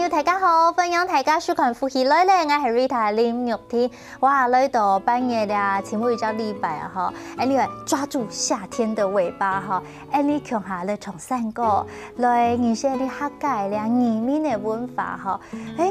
大家好，歡迎大家收看《福氣來咧》，我係 Rita 林玉天。哇，來到半夜啦，前每一個禮拜啊，哈，你來抓住夏天的尾巴哈，你強下來從山歌來認識你客家咧移民的文化哈，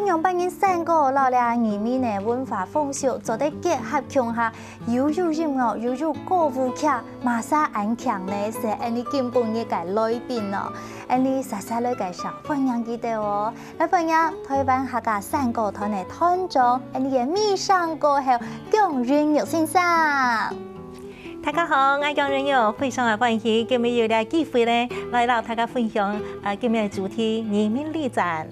讓半夜山歌攞咧移民的文化風俗做得結合強下，又有音樂又有歌舞劇，馬上安強咧，是你根本一個改變咯。你實實來介紹，歡迎記得哦，來歡迎台灣客家山歌團的團長，你嘅迷上歌后江潤玉先生。大家好，我江潤玉非常歡喜今日有呢個機會咧，來到大家分享今日嘅主題移民旅展。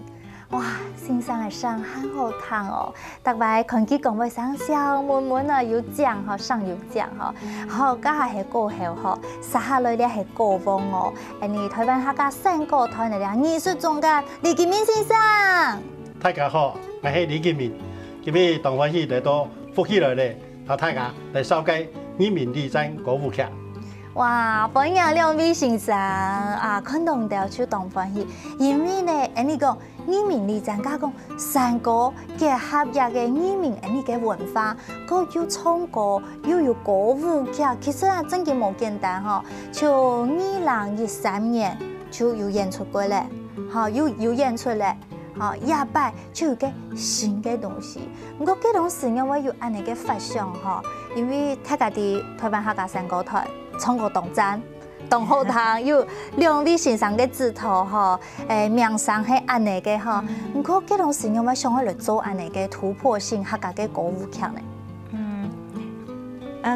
哇，先生嘅聲很好聽哦，特別看佢講話聲笑悶悶啊，有獎嗬，上有獎嗬，好，家下係歌后嗬，實下來咧係歌王哦，你台灣客家山歌團嘅藝術總監李建民先生。大家好，我係李建民，今日當歡喜來到福氣來咧，同大家來紹介移民旅展歌舞劇。哇，歡迎兩位先生啊，看到就超當歡喜，因為咧，你講移民旅展加講山歌結合入嘅移民你嘅文化，佢要唱歌又有歌舞劇，其實啊真嘅冇簡單嗬。就2013年就有演出過咧，嚇有演出咧。嚇，廿八就有個新嘅東西，不過這種事因為有安尼嘅發想嚇，因為大家啲台灣客家山歌團唱歌動讚，動好聽，有兩位先生嘅指導嚇，名聲係安尼嘅嚇，不過這種事因為想去嚟做安尼嘅突破性客家嘅歌舞劇咧。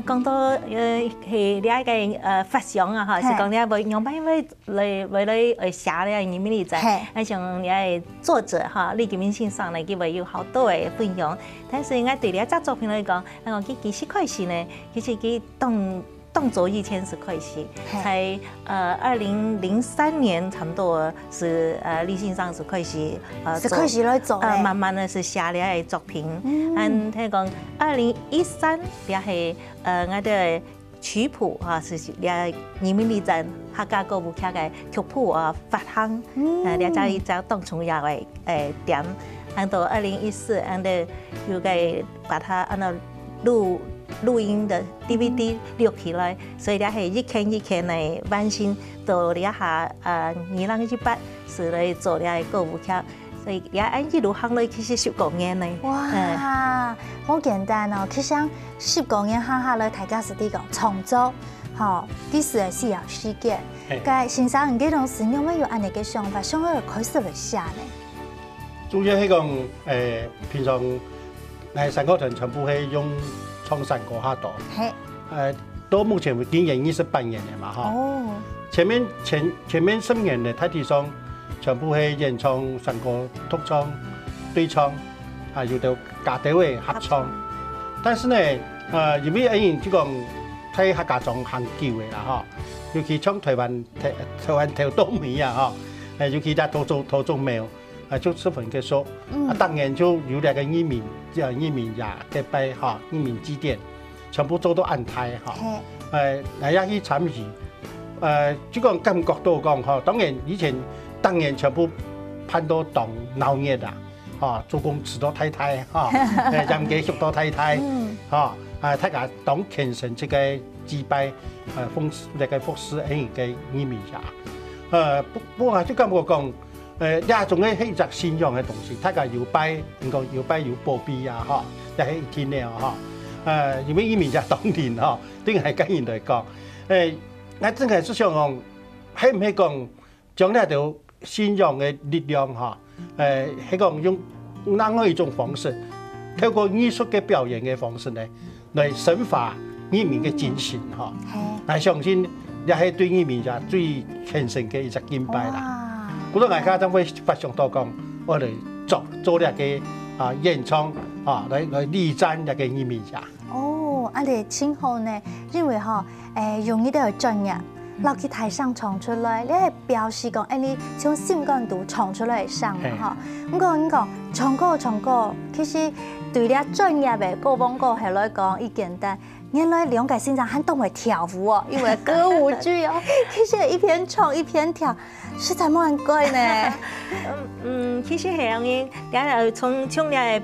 講到係呢一個發想啊，嚇，是講呢為用辦為嚟寫呢移民旅展，像呢個作者哈李建民先生呢，佢會有好多嘅分享。但是我對呢一隻作品來講，佢其實開始呢，其實佢動作以前是開始，在2003年差不多是李先生是開始是開始來做慢慢的是寫呢個作品。佢講2013也係我哋曲譜啊，是呢移民旅展客家歌舞劇嘅曲譜啊發行，呢就當從也為點，到2014，我哋又嘅把它按照錄音的 DVD 錄起來，所以咧係一天嚟完成到呢下2018是來做呢個歌舞劇，所以也一路行來其實10多年嚟。哇，好簡單哦！其實10多年行下來，大家是啲講創作，嚇，啲事係需要時間。但先生，你呢種事因為有安尼嘅想法，想要開始嚟寫呢？主要係講平常誒山歌團全部係用唱山歌下多，到目前為止經營28年嘅嘛，哈。前面10年嘅大體上全部係演唱山歌、獨唱、對唱，有到家隊嘅合唱。但是呢，因為人即講睇客家莊行久嘅啦，哈，尤其唱台灣頭多美啊，哈，尤其在土種廟。就十分結束，當然就有兩個移民也嘅拜哈，移民祭典，全部做到安排哈。大家去參與，即講感覺到講哈，當然全部盼到當鬧熱啦，哈，做工遲到太太哈，任嘅學到太太，哈，大家當虔誠這個祭拜，那個服侍嘅移民也，不過就感覺講。也仲係一隻信仰嘅東西，大家要拜，要拜要保庇啊，嚇，又係一天咧，嚇，因為移民就當年嚇，定係跟人嚟講，我真係想講，係唔係講將呢條信仰嘅力量嚇，係講用另外一種方式，透過藝術嘅表演嘅方式咧，嚟深化移民嘅精神嚇，我相信也係對移民就最虔誠嘅一隻敬拜啦。好多大家都會發想到講，我哋做呢個演唱嚟旅展一個移民者。啊你今后呢，因为吼容易都有专业。落去台上唱出来，你係表示講，你從心肝度唱出來上哈。咁講唱歌，其實對你專業嘅歌王歌係來講，伊簡單。原來兩個先生很懂會跳舞哦，因為歌舞劇哦，其實一邊唱一邊跳，實在冇人改呢。其實係咁樣，你從你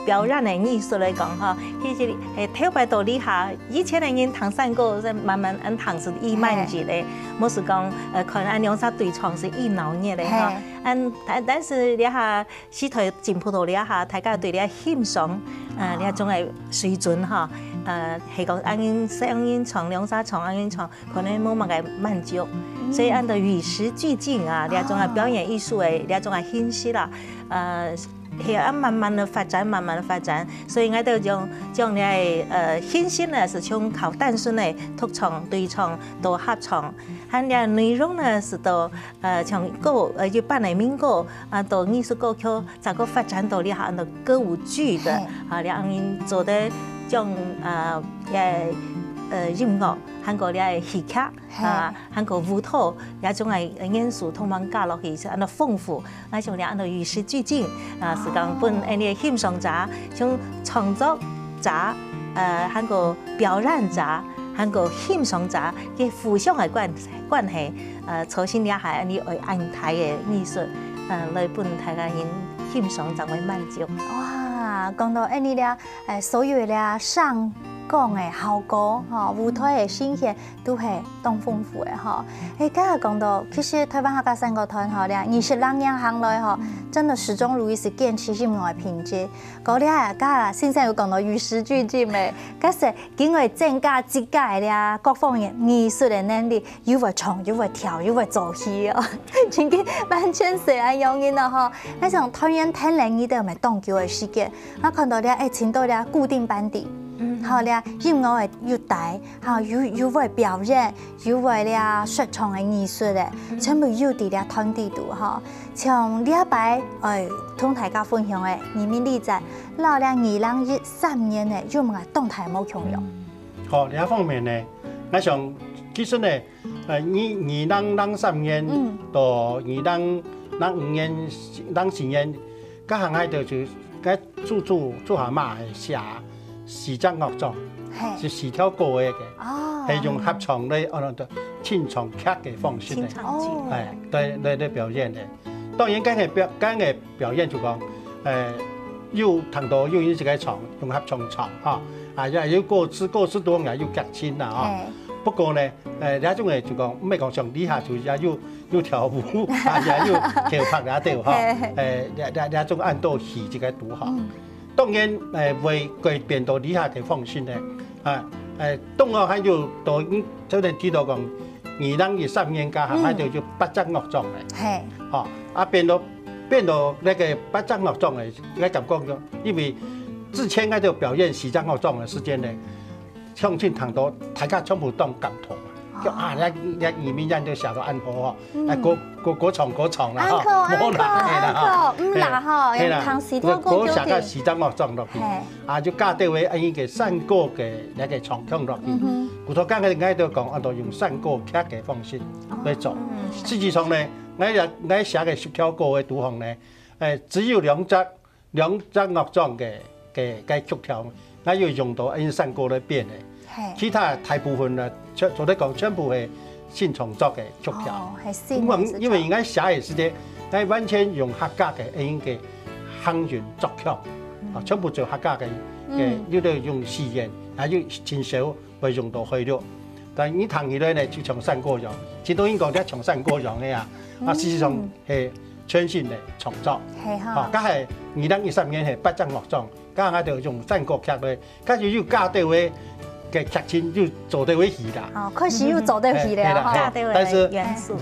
表演的藝術來講哈，其實特別到底下，以前的人彈山歌是慢慢彈是易慢節的，冇是講可能兩隻對唱是易鬧熱的哈。但是你下時台進步到你下，大家對你欣賞，你種係水準哈，係講按人聲音唱兩隻唱按人唱，可能冇乜個滿足，所以按照與時俱進啊，你種係表演藝術嘅，你種係欣賞啦，係啊，慢慢的發展，所以我哋將你欣賞呢是從靠單純的獨唱、對唱到合唱，還有內容呢是到從歌就扮嚟民歌到藝術歌曲，再個發展到你下到歌舞劇的兩人做的將音樂，韓國嘅戲劇韓國舞蹈，一種係元素通通加落去，是按照豐富，那種咧按照與時俱進，是講本啲欣賞者，從創作者，韓國表演者，韓國欣賞者嘅互相嘅關係，首先咧係你為安排嘅藝術，來本大家人欣賞就會滿足。哇，講到你咧，所有咧上講嘅效果，舞台嘅新鮮都係當豐富嘅嗬。今日講到，其實台灣客家山歌團20年行來真的始終如一是堅持音樂嘅品質。嗰啲家先生有講到與時俱進嘅，嗰時經過增加自家嘅各方面藝術嘅能力，又會唱又會跳又會做戲哦，真嘅完全係咁樣嘅嗬。那種團員聽嚟呢啲咪當叫嘅時間，我看到咧請到咧固定班底。好咧，音樂嘅要帶，好有為表演，有為咧說唱嘅藝術咧，全部要喺咧團隊度哈。從禮拜同大家分享嘅移民歷程，到咧2013年咧，有冇動態冇強用？好，另一方面呢，我想其實呢，2003年到2005年、2004年，嗰行喺度就嗰做下馬寫。時裝樂章是時條歌嘅，係用合唱嚟清唱劇嘅方式嚟，嚟表演嘅。當然，梗係表演就講要彈到要自己唱，用合唱唱嚇，要歌詞多嘅要劇情啦不過呢，有種嘅就講唔係講上底下就要跳舞，也要跳拍也對嚇，有種按到戲自己讀嚇。當然為改變到以下嘅方式咧，東樂喺度到就嚟知道講2013年家下喺度就不爭樂章嘅，變到那個不爭樂章嘅，應該咁講咗，因為之前喺度表演時裝樂章嘅時間咧，向前談到大家全部當感同。一移民人都寫到安好嗰場啦冇難唔難嗬，用唐時多歌寫個時裝樂章落去，就加啲位呢個山歌嘅一個唱腔落去。古頭間佢哋喺度講，我用山歌劇嘅方式嚟做。實際上咧，我寫嘅10條歌嘅導向咧，只有兩隻樂章嘅曲調，我要用到山歌裏邊嘅。其他大部分啊，做得講全部係新創作嘅曲調。因為而家寫嘅時間，我完全用客家嘅音嘅行弦作腔，全部做客家嘅要都用詞言，還要前手會用到去了。但係你彈起來呢，就像山歌樣，只當然講啲像山歌樣嘅事實上係全新嘅創作。咁係2013年係不爭樂章，咁喺度用山歌劇咧，跟住要加啲位。嘅劇情要做得會戲啦，開始要做得戲啦，但是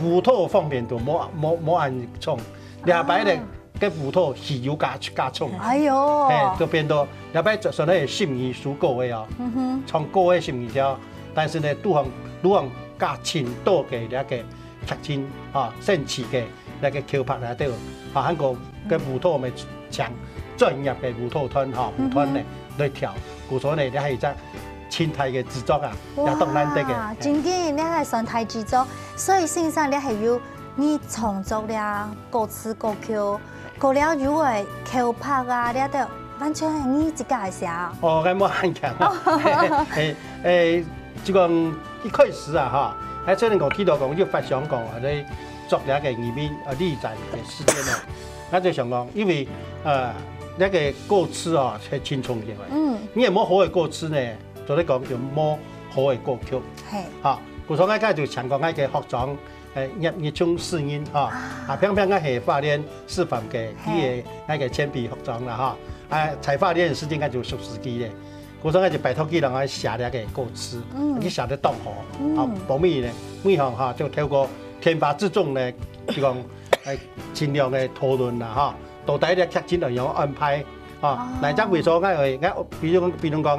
舞蹈方面就冇按衝，禮拜咧嘅舞蹈戲要加衝，就變到禮拜就算係心意書歌嘅唱歌嘅心意條，但是呢都行加前多嘅一個劇情升詞嘅一個橋拍喺度，韓國嘅舞蹈咪請專業嘅舞蹈團舞團咧嚟跳。古所呢，你係只青苔嘅制作啊，也當難得嘅。真嘅，你係上台制作，所以先生你係要你創作了歌詞歌曲，過了如果口拍啊，你都完全係你自家寫。哦，咁冇限強啊。就講一開始啊，嚇，喺雖然講聽到講要發想講或者作了嘅移民立展嘅時間呢，我就想講，因為那個歌詞啊係輕鬆嘅，你有冇好嘅歌詞呢？就你講就冇好嘅歌曲，係，嚇，故所我家就想講我嘅學長葉聰試音嚇，偏偏我係花蓮師範嘅啲嘅個鉛筆學長啦嚇，才花蓮時間我就熟司機嘅。故所我就拜託佢人我寫了個歌詞，佢寫得當好，保密呢，每項嚇就透過天發之中呢，就講盡量嘅討論啦嚇，到底咧劇情內容安排嚇，嚟則為所我係我，比如講我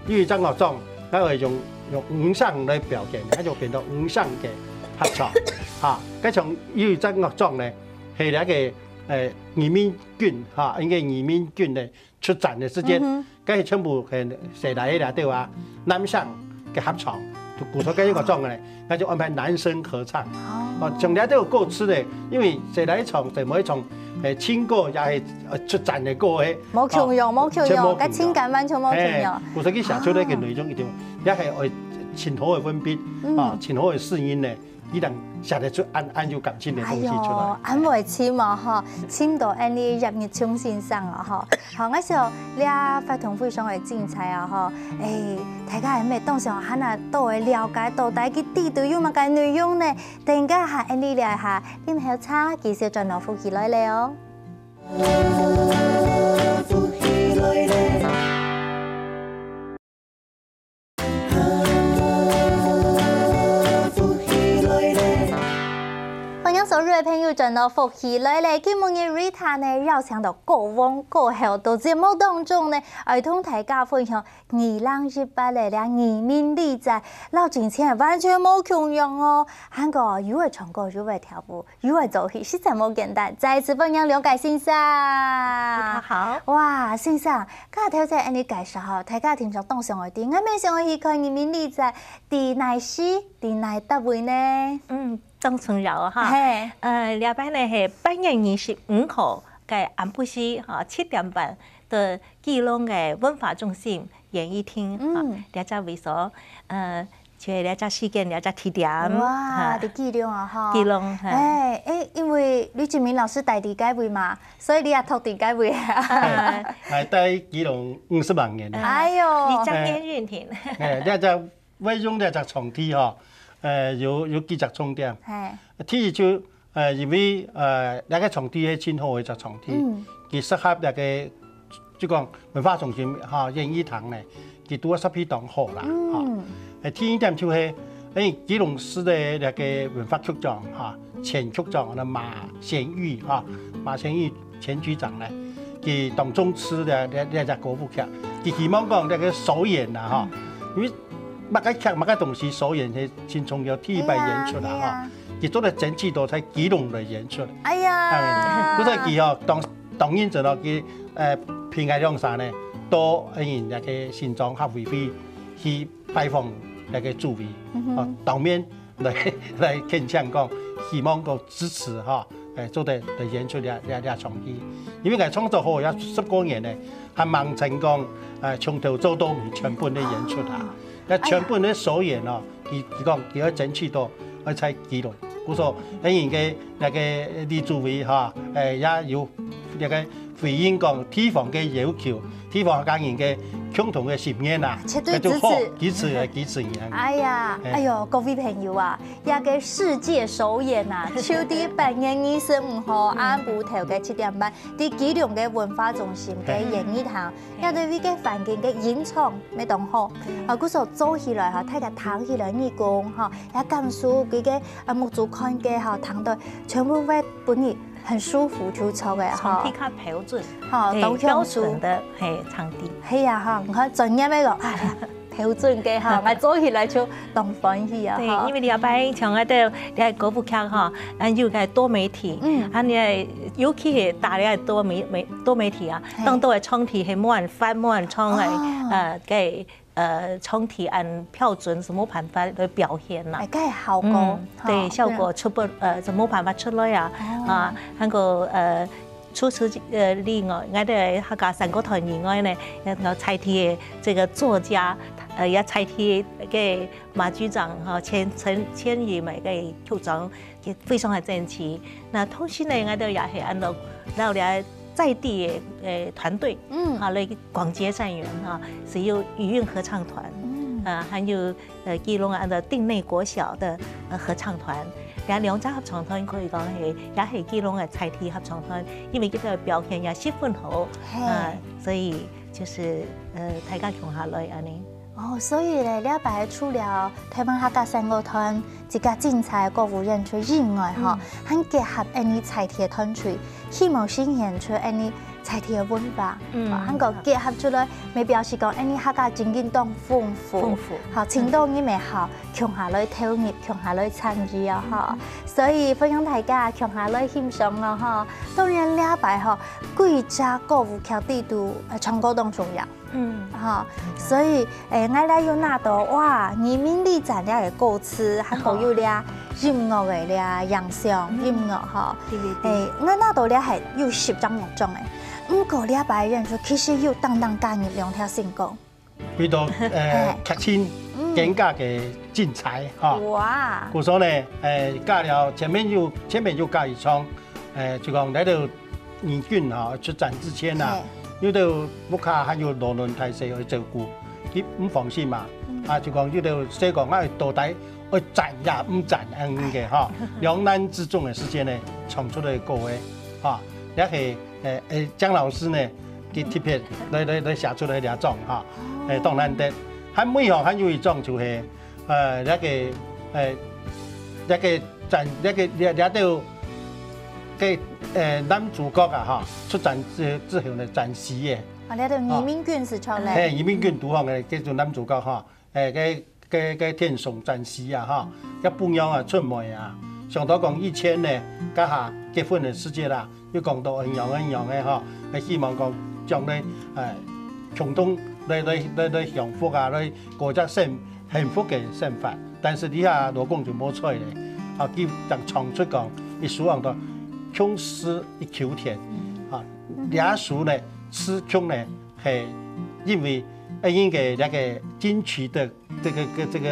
粵語真樂章，我係用五聲嚟表現，我就變到五聲嘅合唱嚇，跟從粵語真樂章呢係一個移民軍嚇，應該移民軍呢出戰嘅時間。嗰係全部係寫嚟啦，對話男生嘅合唱，就鼓出嗰一個狀嘅咧，那就安排男生合唱。哦，從嚟都有歌詞咧，因為寫嚟唱，就每一場情歌也係出戰嘅歌嘅。冇強用，冇強用，個情感完全冇強用。鼓出佢寫出嚟嘅內容一定，一係愛前好嘅文筆，啊，前好嘅試音咧。伊能寫得出按有感情的東西出來。按袂似嘛吼，簽到安尼葉日聰先生啊吼，好我想你發同非常的精彩啊吼，大家係咪當上喺那都會了解到底佢地圖有乜嘅內容呢？突然間係安尼了下，你唔好差，繼續轉落復起來了哦。所有朋友轉到復起來咧，今日嘅 Rita 呢，邀請到過往過後到節目當中呢，兒童大家分享2018嘅移民立展，老前前完全冇強用哦，韓國又會唱歌又會跳舞又會做戲，實在冇簡單。再一次歡迎了解先生，好，哇，先生，今日頭先你介紹下，大家聽上當上嘅啲，我未想去看移民立展，第哪時，第哪單位呢？張春柔哈，禮拜呢係8月25號嘅安布西7點半到基隆嘅文化中心演藝廳，兩隻會所，就係兩隻時間兩隻地點。哇，啲基隆啊哈，基隆係，因為呂俊明老師帶啲街會嘛，所以你也托啲街會啊。係帶基隆50萬年。哎呦，你張天運庭。兩隻為用兩隻場地嗬。有幾隻重點，第二就因為那個場地係前後嘅隻場地，佢適合那個即講文化中心嚇演藝堂咧，佢都係非常好啦嚇。第二點就係基隆市嘅那個文化局長嚇前局長馬賢玉嚇馬賢玉前局長咧，佢當中持嘅那隻歌舞劇，佢希望講那個首演啦嚇，因為乜個劇乜個東西首演係先從有第一擺演出啦嚇，佢做得整齊到喺基隆嚟演出。哎呀，嗰陣佢哦當然就咯佢平安兩山咧，到人那個新莊合會去拜訪那個主委，當面嚟傾向講，希望個支持嚇做得嚟演出兩場戲，因為佢創作好有10多年咧，係盲成功從頭做到尾全部嘅演出啊。全部啲首演哦，佢講佢可以爭取到去喺基隆，故所當然嘅那個李主委嚇也有那個回應講地方嘅要求，地方家人嘅共同嘅心願啊，絕對支持支持哎呀，哎呦，各位朋友啊，一個世界首演啊，秋啲8月25號晏晡頭嘅7點半，喺基隆嘅文化中心嘅演藝堂，一對呢個環境嘅演唱咩當好，故所做起來嚇，睇下彈起來義工嚇，也感受佢嘅木竹看嘅嚇彈到全部會本意。很舒服跳操嘅哈，場地較標準，哈，標準的係場地。係啊哈，我專業咩講，调整嘅哈，我做起来就当欢喜啊。对，因为了解像我哋了歌舞剧哈，有个多媒体，你尤其是大了多媒体啊，当到嘅创体係冇人發冇人創嘅创体按标准是冇辦法去表現啦。係效果，對效果出不就冇辦法出來啊嗰個除此例外，我哋客家山歌團以外呢，有採題嘅這個作家，也採題嘅馬局長哈千餘枚嘅局長，也非常的爭氣。那同時呢，我哋也係按照在地的團隊，來廣結善緣哈，是有語韻合唱團，還有基隆按照定內國小的合唱團，兩家合唱團可以講係也係基隆嘅採題合唱團，因為佢哋表現也十分好，所以就是大家共下來安尼。哦，所以咧，了解除了台灣客家山歌團一個精彩歌舞演出以外，哈，還結合呢採題嘅團隊，希望呈現出呢採題嘅文化，還個結合出來，咪表示講呢客家經驗當豐富，好程度呢咪好，強下來投入，強下來參與啊，哈，所以歡迎大家強下來欣賞咯，哈，當然了解哈，幾隻歌舞劇地都唱歌當重要。哈，所以我哋有那度哇，移民里站了嘅歌詞，還有有了音樂嘅了洋相音樂哈，我那度了係有10種樂種嘅，不過了白人就其實有當加入2條新歌，為到劇情更加嘅精彩哈。哇！故所呢加了前面就加一場，就講嚟到年軍哈出戰之前啊。有到屋卡還有羅倫大社去照顧，佢唔放心嘛。就講有到社講我到底去賺也唔賺咁嘅嚇，兩難之中嘅時間呢，唱出嚟歌嘅嚇，也係江老師呢，佢特別來寫出嚟兩種嚇，當然得。喺每項還有一種就係一個嘅男主角啊哈，出戰之後呢戰死嘅。啊，呢度移民軍是唱咧。移民軍獨行嘅叫做男主角哈，嘅天送戰死啊哈，一半樣啊出門啊，上到講以前呢，家下結婚嘅時節啦，要講到一樣嘅哈，係希望講將來共同來幸福啊，來過隻幸福嘅生活。但是底下老公就冇出嚟，啊，佢就唱出講，佢希望到。窮詩一口甜，倆書呢詞窮呢係因為個那個金曲的這個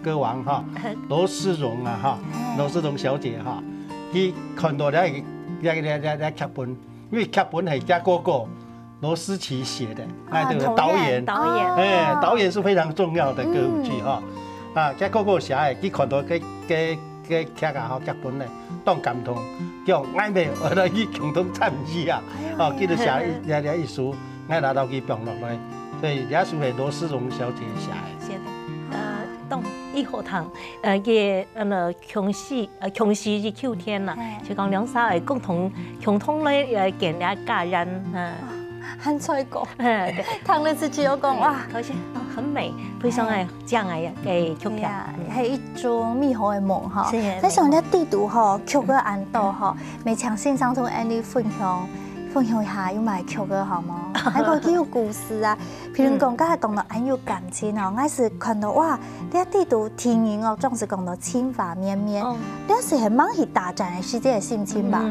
歌王哈羅思榮啊哈，羅思榮小姐哈，佢看到那劇本，因為劇本係加哥哥羅思琪寫的，那個導演是非常重要的歌舞劇哈，加哥哥寫的，佢看到個劇啊劇本呢。當感動，叫嗌咩？我哋去共同參與啊！哦，叫做寫一首，嗌拿到佢放落來，所以呢首係羅思榮小姐寫的。當以後堂嘅窮喜一口天啦，就講兩首係共同來建立家人很彩過，聽你自己有講哇，好似很美，非常係正嘅曲調，係一種美好嘅夢哈。但是我哋地圖哈，曲嘅按到哈，未搶先生同 Andy 分享一下有埋曲嘅好嗎？還有幾個故事啊，譬如講，剛才講到很有感情哦，我是看到哇，呢地圖聽音樂總是講到情話綿綿，呢是係蠻去大戰嘅世界嘅心情吧？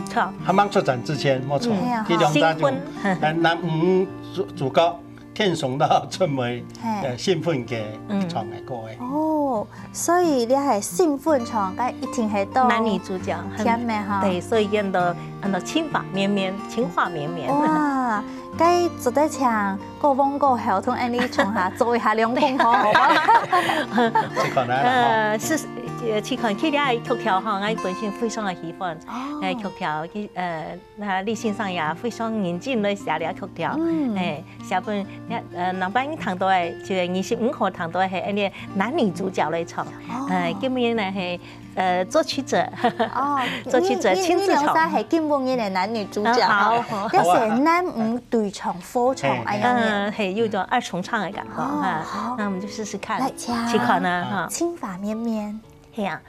錯，啱啱出戰之前冇錯，佢兩家就男主角天送到出門興奮嘅唱嘅歌嘅。哦，所以你係興奮唱，咁一定係到男女主角甜美哈。對，所以演到情話綿綿。哇，咁做得唱歌風歌後，同 Andy 唱下做一下兩公好唔好？是。去看佢哋曲調哈，我本身非常嘅喜歡曲調，佢你欣賞也非常認真嚟寫啲曲調，下半南班堂到係就係25號堂到係啲男女主角嚟唱，今年呢係作曲者，哦，作曲者亲自唱。你两是金文艺的男女主角，好，要是男女对唱、副唱，哎呀，嘿，有种二重唱的感觉哈。好，那我们就试试看，来，去看呢哈。青发绵绵，嘿呀。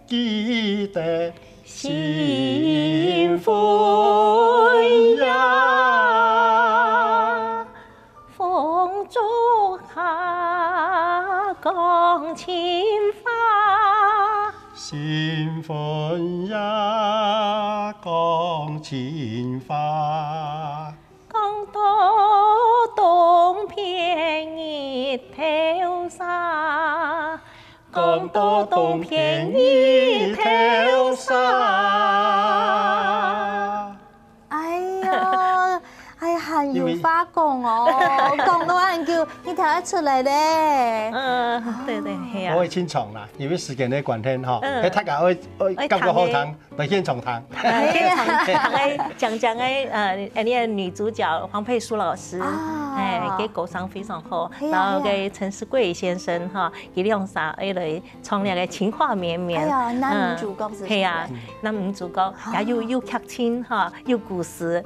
记得新婚呀，风烛下共青发。新婚呀，共青发。讲到东边日头沙。讲到东边日头沙。哎呀，哎呀，很有发功哦，讲到俺叫你听得出来嘞。对对，系啊。我会清唱啦，因为时间的关系哈，迄大家会感觉好听，来现场唱。现场唱诶，讲诶，你的女主角黄佩书老师。给歌声非常好，然后给陈思贵先生哈，伊两啥来唱那个情话绵绵。哎呀，男女主角是。系啊，男女主角也有剧情哈，有故事，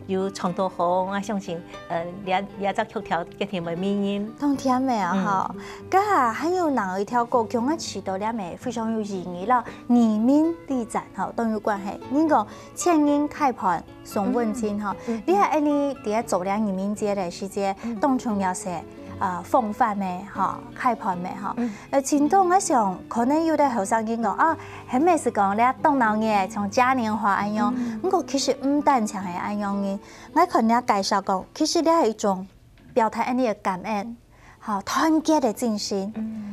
有唱到好，我相信两只曲调一定会迷人。当天没啊哈，噶下还有哪一条歌曲我知道了没？非常有意义啦，移民地站哈都有关系。你讲千人开盘送温馨哈，你係你第一做了移民節嘅時節，當場有些風範嘅哈，開盤嘅哈。前頭我想可能有啲後生人講啊，係咩是講咧東南嘅從嘉年華咁樣，不過其實唔單淨係咁樣嘅，我可能介紹講，其實咧係一種表達你嘅感恩，嚇團結嘅精神，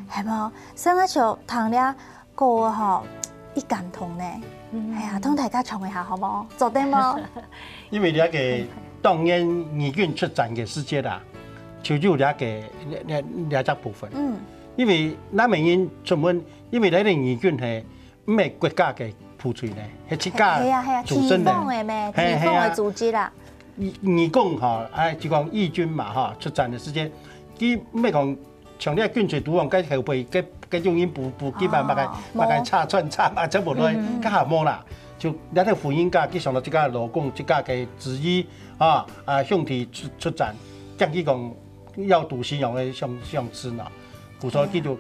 係冇？所以我就同咧歌嚇一感同咧。係啊，同大家唱一下好冇？做得冇？因為嗰個當然義軍出戰嘅時節啦，就有嗰個兩隻部分。因為咱民人出門，因為嗰個義軍係唔係國家嘅部隊咧，係自家組成嘅咩？地方嘅組織啦。義工嚇，就講義軍嘛嚇，出戰嘅時節，佢唔係講像啲軍隊都講嘅後備嘅。跟用音補基本把佢插串插啊，全部都係加下冇啦。就你睇福音家，佢上到即個勞工，即個嘅旨意向地出戰，將佢講要讀信仰嘅相知啦。故所叫做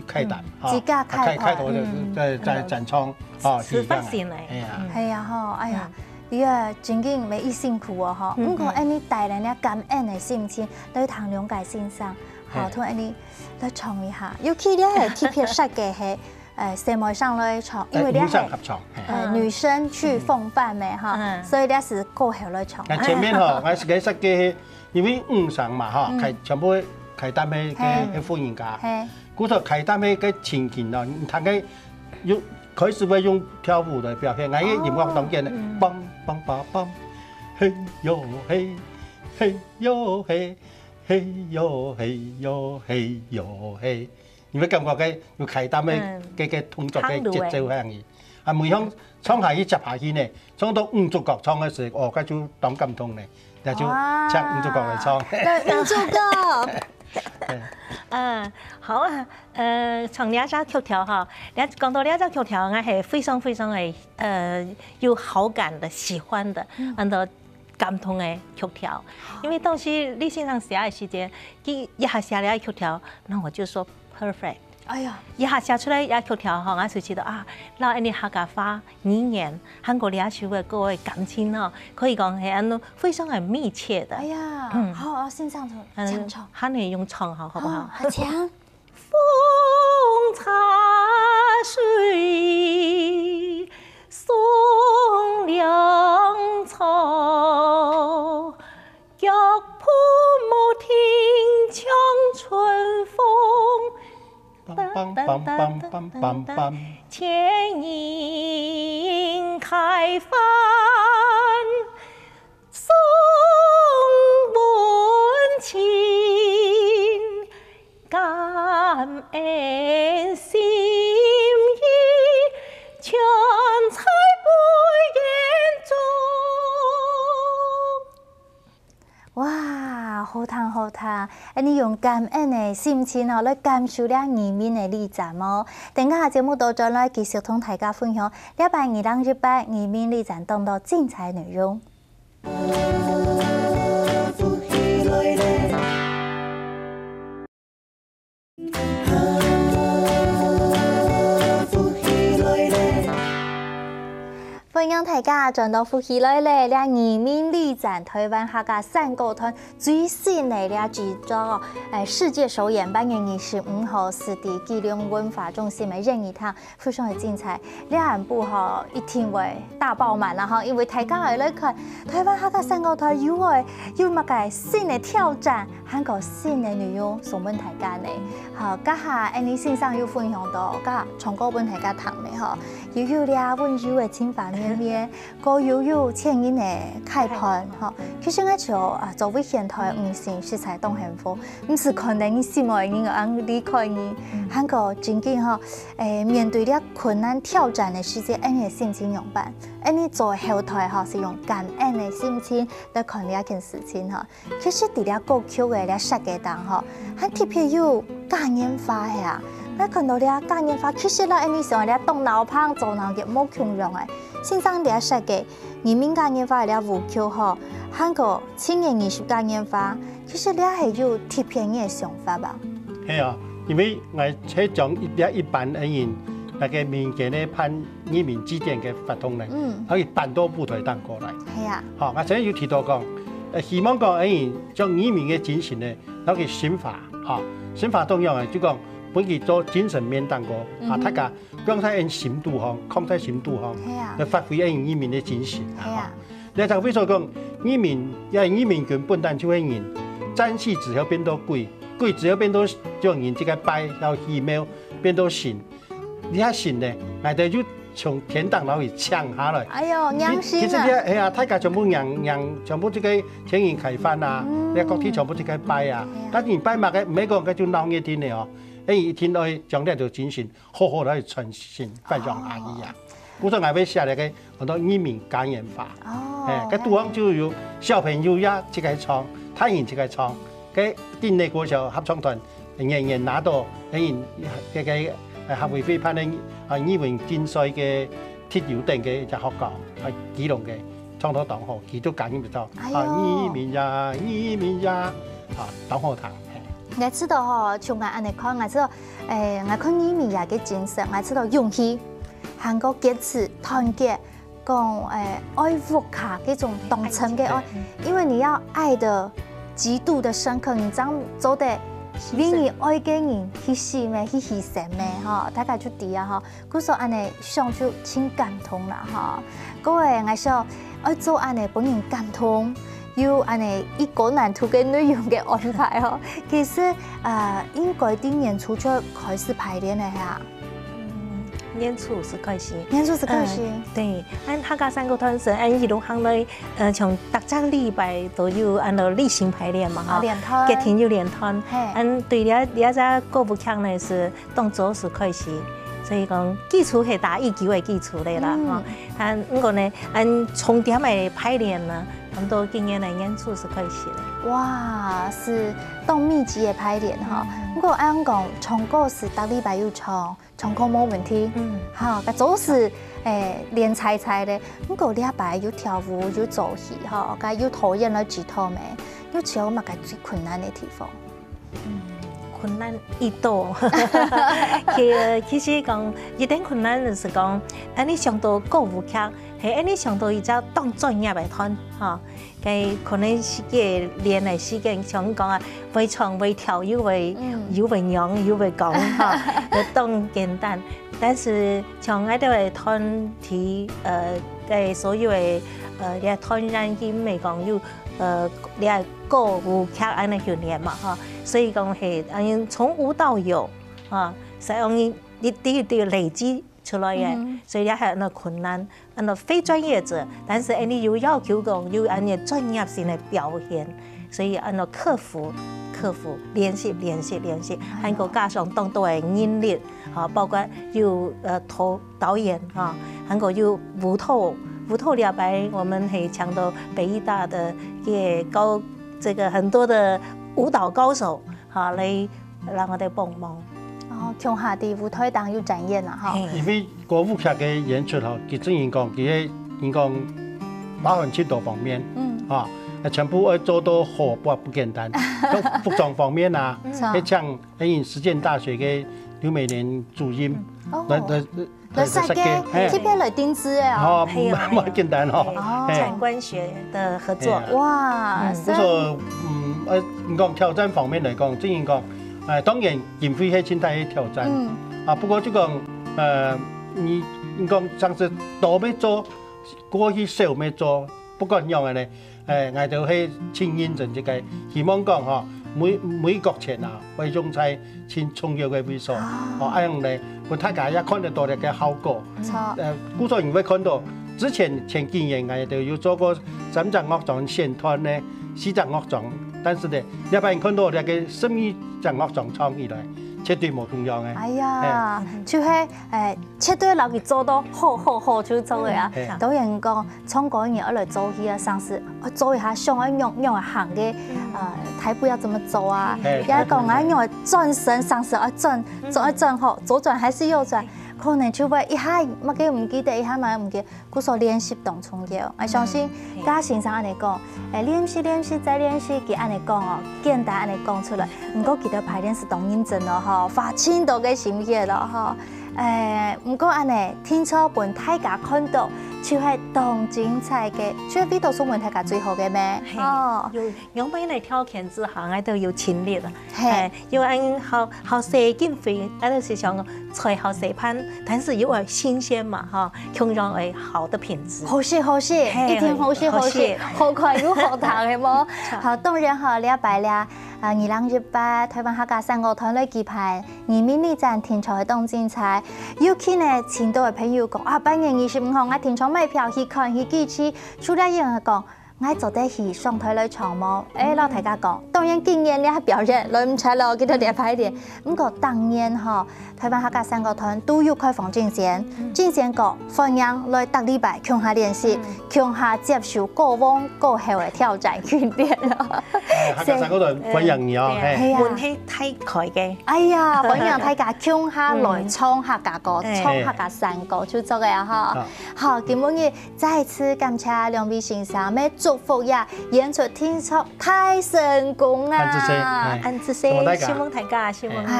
開彈，開頭在戰場自發性嚟。係啊，嗬，哎呀，你啊，真經咪一辛苦啊，嗬。不過你帶來呢感恩嘅心情，對唐兩界先生。好，同你來唱一下，尤其咧係特別適嘅係社會上來唱，因為咧係女生去奉飯嘅哈，所以咧是過後來唱。前面嗬，我是嘅適嘅，因為上嘛哈，全部開單嘅嘅歡迎家，嗰度開單嘅情景咯，你睇佢用佢是會用跳舞嚟表現，我嘅音樂當然咧，梆梆梆梆，嘿喲嘿，嘿喲嘿。嘿喲嘿喲嘿喲嘿，你會感覺佢要開單嘅動作嘅節奏係嘅，每響唱下去接下去呢，唱到五足角唱嘅時候，佢就當感動咧，就唱五足角嚟唱。五足角。好啊，唱兩隻曲調哈，講到兩隻曲調，我係非常非常嘅有好感的、喜歡的，感動嘅曲調，因為當時李先生寫嘅時間，佢一下寫了曲調，那我就說 perfect。哎呀，一下寫出來一曲調，哈，我就知道啊，那你客家話語言，韓國倆首嘅各位感情啊，可以講係安非常係密切的。哎呀，好，先生唱，喊你用唱好不好？唱。風茶水送涼草，腳鋪莫聽江春風，千影開飯，送溫情，感恩心意，全在不言中。哇，好聽好课堂，你用感恩的心情来感受了移民的历程哦。等下节目当中来继续同大家分享2018移民历程当中精彩内容。欢迎大家转到福喜来咧，了移民历程台湾客家3个团最新的了制作世界首演8月25号是伫基隆文化中心的任意堂，非常的精彩。2部哈一定会大爆满啦哈，因为大家会来看台湾客家3个团有乜个新的挑战，还有新的内容送俾大家呢。好，家下你线上有分享到，家唱歌俾大家听的哈，有了温柔的情话面，個有千人的開盤，哈，其實我就作為現台唔是食材當幸福，唔是可能什麼人安離開你，還個真正哈，面對了困難挑戰的時節，你的心情用辦，你做後台哈是用感恩的心情來看呢一件事情哈。其實除了歌曲嘅了設計檔哈，還特別有嘉年華呀。那看到了嘉年華，其實啦，你想了動腦棒做那個冇窮用誒，先生了設計移民嘉年華了舞曲吼，韓國青年藝術嘉年華，其實了係有特別嘅想法吧？係啊，因為我喺將一般人那個民間咧辦移民祭典嘅活動咧，可以搬到舞台檔過來。係啊，好，我前有提到講，希望講人將移民嘅精神咧，攞去深化，嚇，深化當樣誒，就講。本佢做精神面當個大家講睇人深度方，抗睇深度方，來發揮人移民的精神啊！你就比如講，移民權本單就係人，戰士只要變到鬼只要變到將人這個拜，然後奇妙變到神，你睇神咧，我哋就從天堂攞去搶下來。哎呦，娘心啊！其實你係啊，大家全部全部這個天人開飯啊，你各地全部這個拜啊，但係拜嘛嘅唔係講佢就鬧熱天嘅哦。一天到去將呢條精神好好地去傳承發揚下去啊！故說我要寫嚟嘅好多移民嘉年華，個地方就有小朋友也即個唱，大人即個唱，個店內嗰時候合唱團人拿到個合會飛攀嘅移民競賽嘅鐵油燈嘅就學校係基隆嘅唱到當好，佢都揀唔到移民呀當好堂。我知道吼，像我安尼看，我知道，我看移民也嘅精神，我知道勇氣，韓國堅持團結，講愛福卡嗰種同情嘅愛，因為你要愛得極度的深刻，你將做得令你愛嘅人去死咩，去犧牲咩，哈，大家就知啊，哈，故說安尼想就真感動啦，哈，各位我想愛做安尼本人感動。有安尼一國難圖嘅內容嘅安排哦，其實應該喺年初就開始排練嘅嚇。年初是開始。年初是開始。對，按客家3個團是按一路行來，從逐個禮拜都有按照例行排練嘛哈。練團。隔天有練團。按對了隻歌舞腔呢是當週是開始。所以講基礎係打1級嘅基礎嚟啦，哈。按唔過呢，按重點嘅排練呢，咁到今年的演出是開始的。哇，是當密集嘅排練哈。不過按講唱歌是逐禮拜有唱歌冇問題。哈，個組是練彩的。不過禮拜有跳舞有做戲哈，個有討厭了幾套咩？有只有乜個最困難嘅地方？困難一多，其實講一點困難就是講，你上到歌舞劇，係你上到一隻當專業嘅團，嚇，佢可能是嘅練嘅時間，像講啊，會唱會跳又會揚又會講，嚇，當簡單。但是像我哋嘅團體，嘅所有嘅嘅團員佢咪講有你係歌舞劇安尼訓練嘛，嚇。所以講係從無到有啊，所以講你都要累積出來嘅，所以也係那困難，那非專業者，但是你有要求講有那專業性嘅表現，所以那克服練習，還有加上當多嘅演練啊，包括有導演啊，還有舞蹈了白，我們係搶到北藝大的也高這個很多的。舞蹈高手哈嚟讓我哋幫忙。哦，強下啲舞台當要展演啦，哈。因為歌舞劇嘅演出吼，佢真係講佢講包含很多方面，啊，全部要做到好不簡單。服裝方面啊，去唱實踐大學嘅劉美蓮主任，來設計，這邊來定製嘅哦，唔簡單哦。產官學的合作，哇！所以講挑戰方面嚟講，真係講，當然經費係真大嘅挑戰，啊，不過就講，你講像是多要做，過去少要做，不管樣嘅咧，我哋係請認真一個，希望講嗬，每國錢啊，會用在請重要嘅位所，哦，咁樣咧，俾大家也看得到嘅效果。故作人會看到，之前前幾年我哋有做過3場樂章選團咧，4場樂章，但是咧，你把人看到咧個12場樂章唱起來，絕對冇同樣嘅。哎呀，就係絕對留佢做到好就做嘅啊！導演講唱歌人嚟做戲啊，上次我做一下想要用行嘅台步要怎麼走啊？也講我用轉身，上次我轉好，左轉還是右轉？可能就會一下乜嘅唔記得，一下乜唔記得，故所練習當中嘅。我相信家先生安尼講，練習再練習，佢安尼講哦，簡單安尼講出來，唔過記得排練是當認真咯，嗬，花千多嘅心血咯，嗬。唔過安尼聽錯本大家看到，就係當精彩嘅，就係俾讀書本大家最好嘅咩？哦，用俾你條件之下，我都要盡力啦。係，要按好細經費，我都是想最好細盤，但是又要新鮮嘛，哈，強調為好的品質。好事，一定好事，好快又好糖嘅麼？好，當然好了解了。2018台灣客家3個團隊舉辦移民力展天朝當精彩，尤其呢前度嘅朋友講8月25號我天朝買票去看去支持，除了有人講我做得去上台來唱麼？老大家講當然經驗咧表現來唔出咯，記得點排練。不過當然哈，台灣客家3個團都有開放進前講歡迎來逐禮拜強下練習，強下接受過往過後嘅挑戰訓練咯。客家3個團歡迎你哦，門氣太開嘅。哎呀，歡迎大家強下來唱客家歌，唱客家3個就做嘅哈。好，今日再次感謝兩位先生咩？祝福呀！演出天朝太成功啊！安子生，希望大家，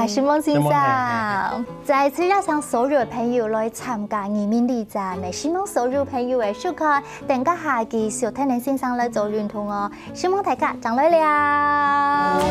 希望先生，再次邀請所有朋友來參加移民力展，希望所有朋友嘅收看，大家下期小聽你先生來做聯通哦，希望大家上來了。